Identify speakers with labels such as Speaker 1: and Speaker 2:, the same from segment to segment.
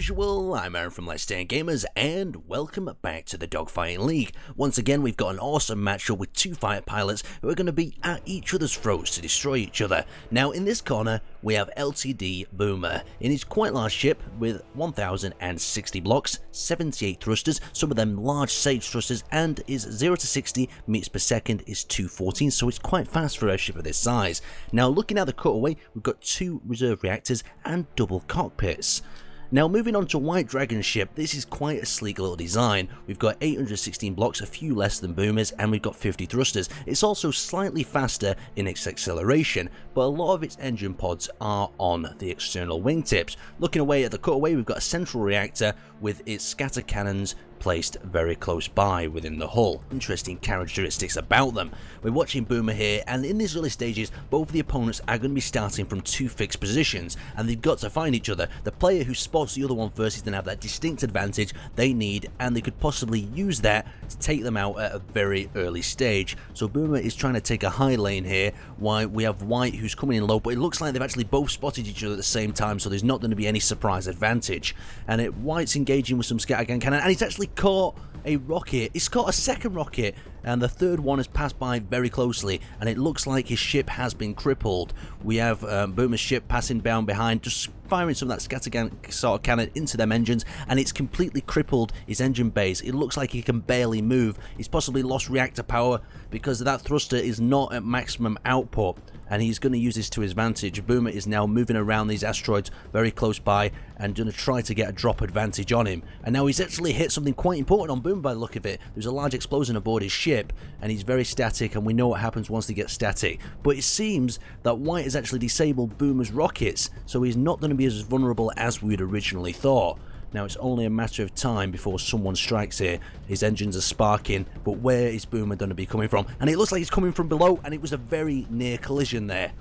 Speaker 1: usual, I'm Aaron from Let's Stand Gamers, and welcome back to the Dogfighting League. Once again, we've got an awesome matchup with two fighter pilots who are going to be at each other's throats to destroy each other. Now, in this corner, we have LTD Boomer in his quite large ship with 1060 blocks, 78 thrusters, some of them large sage thrusters, and his 0 to 60 meters per second is 214, so it's quite fast for a ship of this size. Now, looking at the cutaway, we've got two reserve reactors and double cockpits. Now, moving on to White Dragon's ship, this is quite a sleek little design. We've got 816 blocks, a few less than Boomer's, and we've got 50 thrusters. It's also slightly faster in its acceleration, but a lot of its engine pods are on the external wingtips. Looking away at the cutaway, we've got a central reactor with its scatter cannons placed very close by within the hull. Interesting characteristics about them. We're watching Boomer here, and in these early stages, both of the opponents are going to be starting from two fixed positions, and they've got to find each other. The player who spots the other one first is going to have that distinct advantage they need, and they could possibly use that to take them out at a very early stage. So Boomer is trying to take a high lane here, while we have White who's coming in low, but it looks like they've actually both spotted each other at the same time, so there's not going to be any surprise advantage. And White's engaging with some scattergun cannon, and he's actually caught a rocket. He's caught a second rocket, and the third one has passed by very closely, and it looks like his ship has been crippled. We have Boomer's ship passing down behind, just firing some of that scattergun sort of cannon into them engines, and it's completely crippled his engine base. It looks like he can barely move. He's possibly lost reactor power because that thruster is not at maximum output, and he's going to use this to his advantage. Boomer is now moving around these asteroids very close by and going to try to get a drop advantage on him. And now he's actually hit something quite important on Boomer by the look of it. There's a large explosion aboard his ship, and he's very static, and we know what happens once they get static. But it seems that White has actually disabled Boomer's rockets, so he's not going to be as vulnerable as we'd originally thought. Now, it's only a matter of time before someone strikes here. His engines are sparking, but where is Boomer going to be coming from? And it looks like he's coming from below, and it was a very near collision there.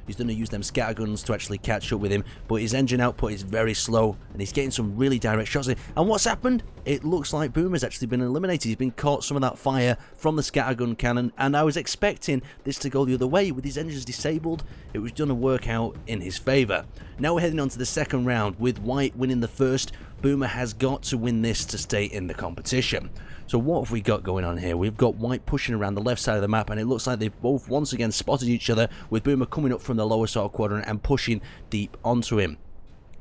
Speaker 1: He's going to use them scatterguns to actually catch up with him, but his engine output is very slow, and he's getting some really direct shots in. And what's happened? It looks like Boomer's actually been eliminated. He's been caught some of that fire from the scattergun cannon, and I was expecting this to go the other way. With his engines disabled, it was going to work out in his favour. Now we're heading on to the second round. With White winning the first, Boomer has got to win this to stay in the competition. So what have we got going on here? We've got White pushing around the left side of the map, and it looks like they've both once again spotted each other, with Boomer coming up from the lower sort of quadrant and pushing deep onto him.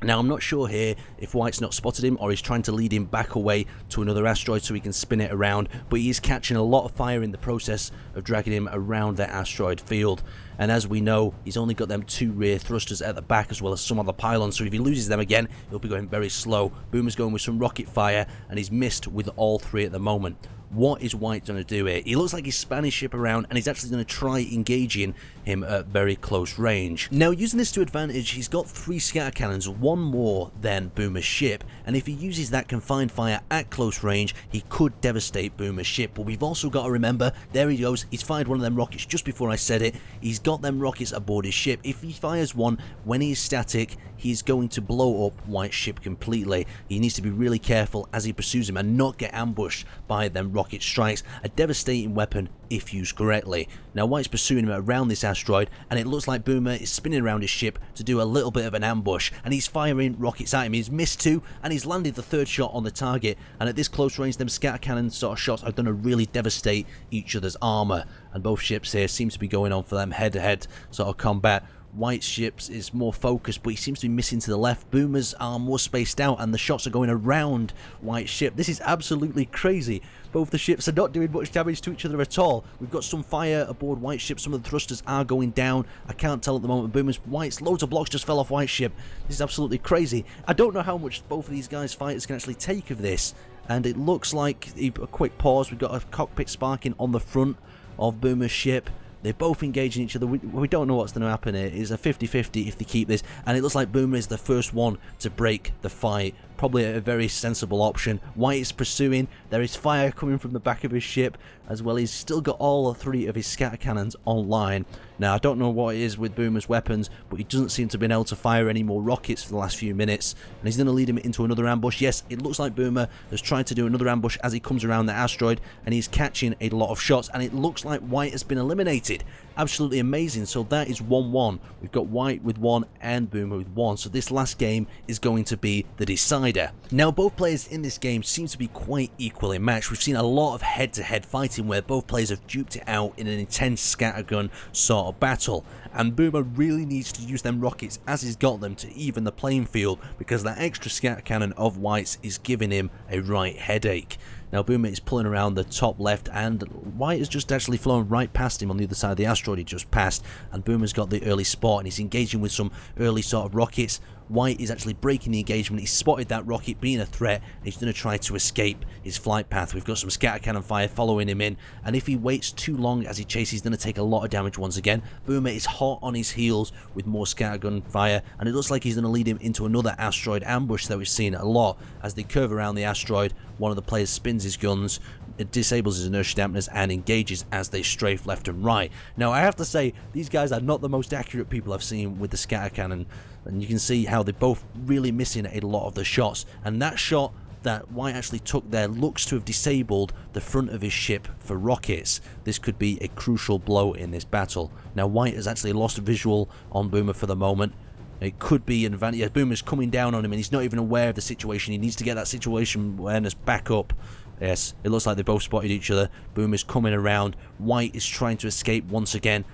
Speaker 1: Now, I'm not sure here if White's not spotted him or he's trying to lead him back away to another asteroid so he can spin it around, but he is catching a lot of fire in the process of dragging him around that asteroid field. And as we know, he's only got them two rear thrusters at the back as well as some other pylons, so if he loses them again, he'll be going very slow. Boomer's going with some rocket fire, and he's missed with all three at the moment. What is White going to do here? He looks like he's spanning his ship around, and he's actually going to try engaging him at very close range. Now, using this to advantage, he's got 3 scatter cannons, one more than Boomer's ship, and if he uses that confined fire at close range, he could devastate Boomer's ship. But we've also got to remember, there he goes, he's fired one of them rockets just before I said it. He's got them rockets aboard his ship. If he fires one when he's static, he's going to blow up White's ship completely. He needs to be really careful as he pursues him and not get ambushed by them rocket strikes. A devastating weapon if used correctly. Now, White's pursuing him around this asteroid, and it looks like Boomer is spinning around his ship to do a little bit of an ambush, and he's firing rockets at him. He's missed 2, and he's landed the 3rd shot on the target, and at this close range, them scatter cannon sort of shots are going to really devastate each other's armor, and both ships here seem to be going on for them head-to-head sort of combat. White's ships is more focused, but he seems to be missing to the left. Boomer's are more spaced out, and the shots are going around White's ship. This is absolutely crazy. Both the ships are not doing much damage to each other at all. We've got some fire aboard White's ship. Some of the thrusters are going down. I can't tell at the moment. White's loads of blocks just fell off White's ship. This is absolutely crazy. I don't know how much both of these guys' fighters can actually take of this, and it looks like a quick pause. We've got a cockpit sparking on the front of Boomer's ship. They're both engaging each other. We don't know what's going to happen here. It's a 50-50 if they keep this. And it looks like Boomer is the first one to break the fight. Probably a very sensible option. White is pursuing. There is fire coming from the back of his ship as well. He's still got all 3 of his scatter cannons online. Now, I don't know what it is with Boomer's weapons, but he doesn't seem to have been able to fire any more rockets for the last few minutes. And he's going to lead him into another ambush. Yes, it looks like Boomer has tried to do another ambush as he comes around the asteroid, and he's catching a lot of shots. And it looks like White has been eliminated. Absolutely amazing. So that is 1-1. We've got White with 1 and Boomer with 1. So this last game is going to be the decider. wider. Now both players in this game seem to be quite equally matched. We've seen a lot of head-to-head fighting where both players have duped it out in an intense scattergun sort of battle, and Boomer really needs to use them rockets as he's got them to even the playing field, because that extra scatter cannon of White's is giving him a right headache. Now Boomer is pulling around the top left, and White has just actually flown right past him on the other side of the asteroid he just passed, and Boomer's got the early spot and he's engaging with some early sort of rockets. White is actually breaking the engagement. He's spotted that rocket being a threat and he's going to try to escape his flight path. We've got some scatter cannon fire following him in, and if he waits too long as he chases, he's going to take a lot of damage once again. Boomer is hot on his heels with more scattergun fire, and it looks like he's going to lead him into another asteroid ambush that we've seen a lot. As they curve around the asteroid, one of the players spins his guns, it disables his inertia dampeners and engages as they strafe left and right. Now I have to say, these guys are not the most accurate people I've seen with the scatter cannon, and you can see how they're both really missing a lot of the shots, and that shot that White actually took there looks to have disabled the front of his ship for rockets. This could be a crucial blow in this battle. Now White has actually lost a visual on Boomer for the moment. It could be an advantage. Yeah, Boomer's coming down on him and he's not even aware of the situation. He needs to get that situation awareness back up. Yes, it looks like they both spotted each other. Boomer's coming around. White is trying to escape once again.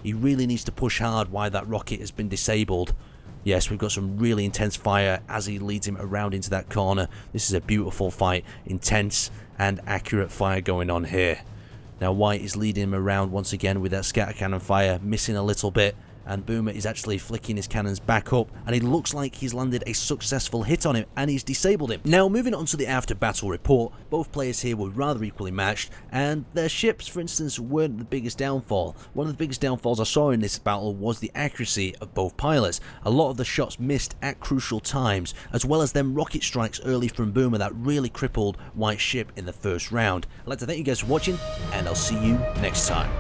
Speaker 1: He really needs to push hard while that rocket has been disabled. Yes, we've got some really intense fire as he leads him around into that corner. This is a beautiful fight. Intense and accurate fire going on here. Now White is leading him around once again with that scatter cannon fire, missing a little bit. And Boomer is actually flicking his cannons back up, and it looks like he's landed a successful hit on him and he's disabled him. Now moving on to the after battle report, both players here were rather equally matched, and their ships, for instance, weren't the biggest downfall. One of the biggest downfalls I saw in this battle was the accuracy of both pilots. A lot of the shots missed at crucial times, as well as them rocket strikes early from Boomer that really crippled White's ship in the first round. I'd like to thank you guys for watching, and I'll see you next time.